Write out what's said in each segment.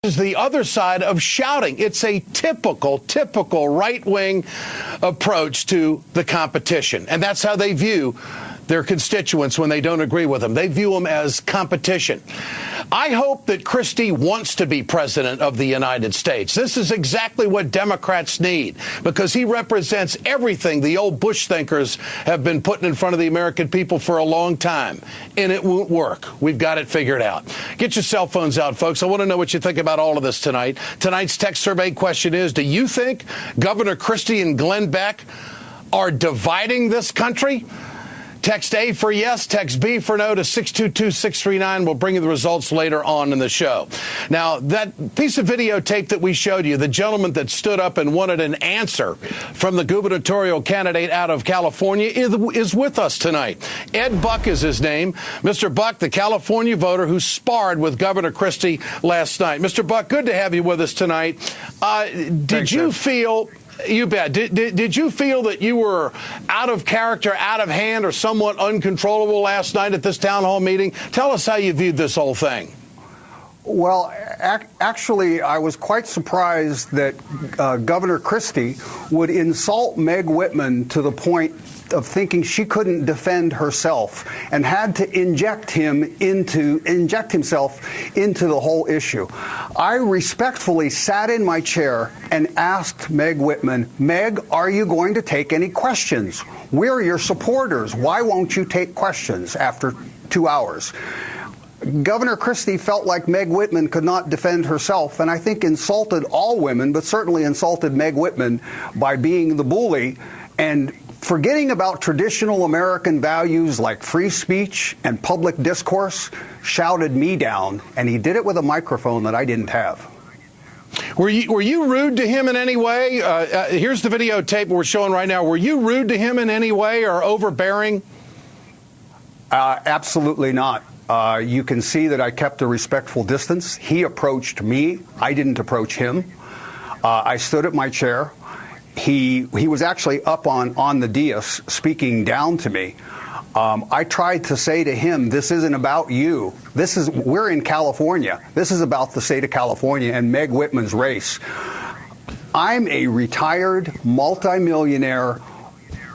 is the other side of shouting. It's a typical right-wing approach to the competition. And that's how they view their constituents when they don't agree with them. They view them as competition. I hope that Christie wants to be president of the United States. This is exactly what Democrats need, because he represents everything the old Bush thinkers have been putting in front of the American people for a long time. And it won't work. We've got it figured out. Get your cell phones out, folks. I want to know what you think about all of this tonight. Tonight's text survey question is, do you think Governor Christie and Glenn Beck are dividing this country? Text A for yes, text B for no to 622-639. We'll bring you the results later on in the show. Now, that piece of videotape that we showed you, the gentleman that stood up and wanted an answer from the gubernatorial candidate out of California is with us tonight. Ed Buck is his name. Mr. Buck, the California voter who sparred with Governor Christie last night. Mr. Buck, good to have you with us tonight. Did you feel... You bet. Did you feel that you were out of character, out of hand, or somewhat uncontrollable last night at this town hall meeting? Tell us how you viewed this whole thing. Well, actually, I was quite surprised that Governor Christie would insult Meg Whitman to the point of thinking she couldn't defend herself and had to inject himself into the whole issue. I respectfully sat in my chair and asked Meg Whitman, Meg, are you going to take any questions? We're your supporters. Why won't you take questions after 2 hours? Governor Christie felt like Meg Whitman could not defend herself, and I think insulted all women, but certainly insulted Meg Whitman by being the bully and forgetting about traditional American values like free speech and public discourse, shouted me down, and he did it with a microphone that I didn't have. Were you rude to him in any way? Here's the videotape we're showing right now. Were you rude to him in any way or overbearing? Absolutely not. You can see that I kept a respectful distance. He approached me. I didn't approach him. I stood at my chair. He was actually up on the dais speaking down to me. I tried to say to him, this isn't about you. We're in California. This is about the state of California and Meg Whitman's race. I'm a retired multimillionaire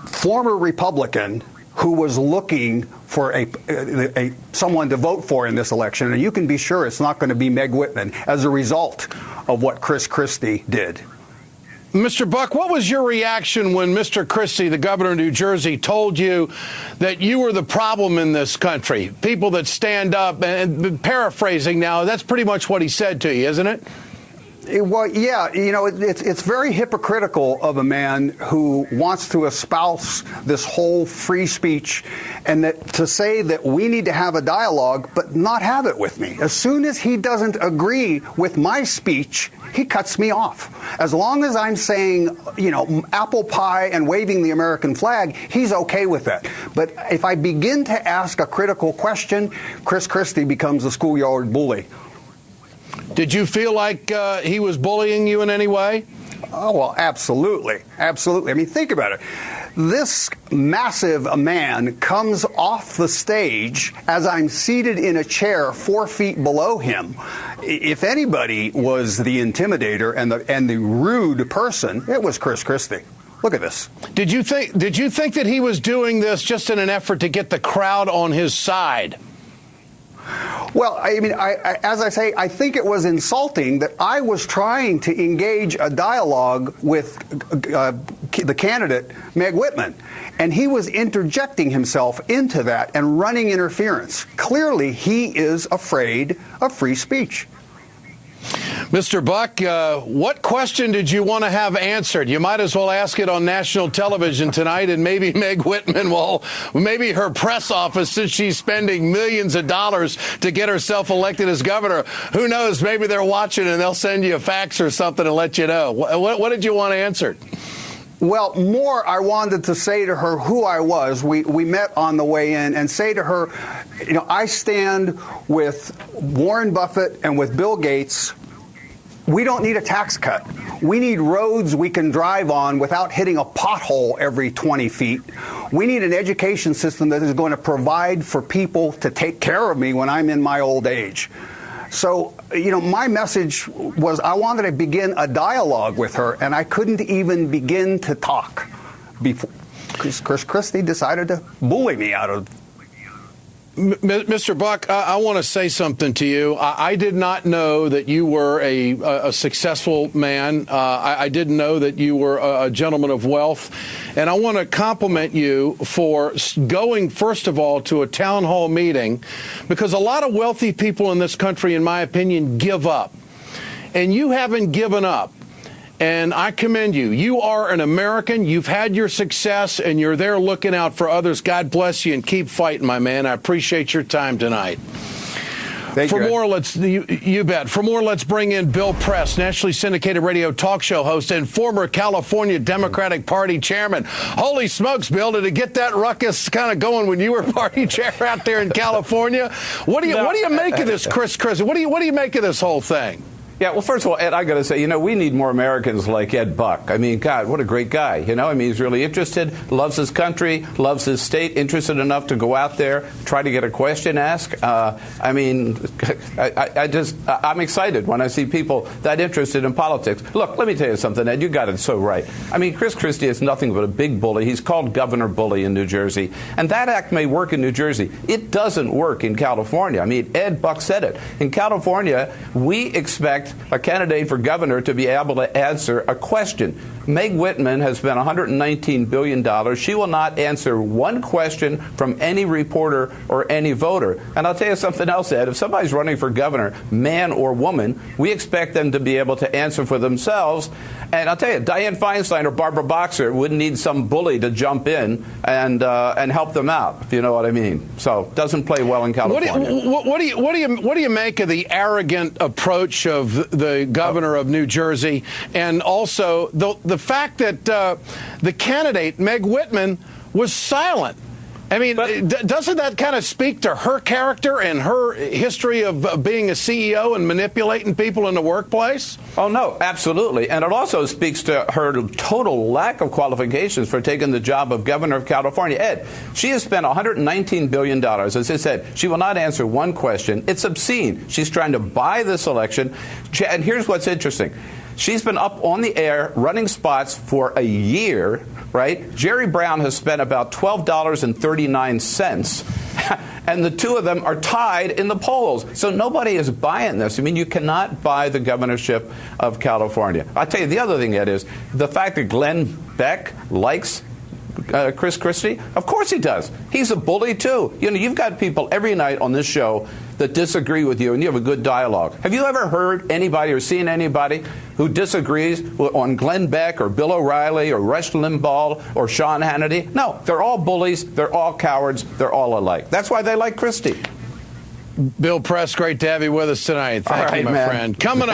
former Republican who was looking for someone to vote for in this election, and you can be sure it's not going to be Meg Whitman as a result of what Chris Christie did. Mr. Buck, what was your reaction when Mr. Christie, the governor of Newjoizey, told you that you were the problem in this country? People that stand up, and paraphrasing now, that's pretty much what he said to you, isn't it? Well, yeah, it's very hypocritical of a man who wants to espouse this whole free speech and that to say that we need to have a dialogue but not have it with me. As soon as he doesn't agree with my speech, he cuts me off. As long as I'm saying, apple pie and waving the American flag, he's okay with that. But if I begin to ask a critical question, Chris Christie becomes a schoolyard bully. Did you feel like he was bullying you in any way? Oh, well, absolutely. Absolutely. I mean, think about it. This massive man comes off the stage as I'm seated in a chair 4 feet below him. If anybody was the intimidator and the rude person, it was Chris Christie. Look at this. Did you think that he was doing this just in an effort to get the crowd on his side? Well, I mean, as I say, I think it was insulting that I was trying to engage a dialogue with the candidate, Meg Whitman, and he was interjecting himself into that and running interference. Clearly, he is afraid of free speech. Mr. Buck, what question did you want to have answered? You might as well ask it on national television tonight, and maybe Meg Whitman maybe her press office, since she's spending millions of dollars to get herself elected as governor, who knows, maybe they're watching and they'll send you a fax or something and let you know. What did you want answered? Well, more I wanted to say to her who I was. We met on the way in and say to her, I stand with Warren Buffett and with Bill Gates. We don't need a tax cut. We need roads we can drive on without hitting a pothole every 20 feet. We need an education system that is going to provide for people to take care of me when I'm in my old age. So my message was I wanted to begin a dialogue with her, and I couldn't even begin to talk before Chris Christie decided to bully me out of. Mr. Buck, I want to say something to you. I did not know that you were a successful man. I didn't know that you were a gentleman of wealth. And I want to compliment you for going, first of all, to a town hall meeting, because a lot of wealthy people in this country, in my opinion, give up. And you haven't given up. And I commend you. You are an American. You've had your success, and you're there looking out for others. God bless you, and keep fighting, my man. I appreciate your time tonight. For more, you bet. For more, let's bring in Bill Press, nationally syndicated radio talk show host and former California Democratic Party chairman. Holy smokes, Bill, did it get that ruckus kind of going when you were party chair out there in California? What do you make of this, Chris? What do you make of this whole thing? Yeah, well, first of all, Ed, I got to say, we need more Americans like Ed Buck. I mean, God, what a great guy. He's really interested, loves his country, loves his state, interested enough to go out there, try to get a question asked. I'm excited when I see people that interested in politics. Look, let me tell you something, Ed, you got it so right. I mean, Chris Christie is nothing but a big bully. He's called Governor Bully in New Jersey. And that act may work in New Jersey. It doesn't work in California. I mean, Ed Buck said it. In California, we expect a candidate for governor to be able to answer a question. Meg Whitman has spent $119 billion. She will not answer one question from any reporter or any voter. And I'll tell you something else, Ed. If somebody's running for governor, man or woman, we expect them to be able to answer for themselves. And I'll tell you, Dianne Feinstein or Barbara Boxer wouldn't need some bully to jump in and help them out, if you know what I mean. So it doesn't play well in California. What do you make of the arrogant approach of the governor of New Jersey, and also the fact that the candidate, Meg Whitman, was silent? I mean, doesn't that kind of speak to her character and her history of being a CEO and manipulating people in the workplace? Oh, no, absolutely. And it also speaks to her total lack of qualifications for taking the job of governor of California. Ed, she has spent $119 billion. As I said, she will not answer one question. It's obscene. She's trying to buy this election. And here's what's interesting. She's been up on the air running spots for a year, right? Jerry Brown has spent about $12.39, and the two of them are tied in the polls. So nobody is buying this. I mean, you cannot buy the governorship of California. I'll tell you, the other thing, Ed, is the fact that Glenn Beck likes Chris Christie. Of course he does. He's a bully, too. You've got people every night on this show that disagree with you, and you have a good dialogue. Have you ever heard anybody or seen anybody who disagrees on Glenn Beck or Bill O'Reilly or Rush Limbaugh or Sean Hannity? No, they're all bullies. They're all cowards. They're all alike. That's why they like Christie. Bill Press, great to have you with us tonight. Thank you, my friend. Coming up.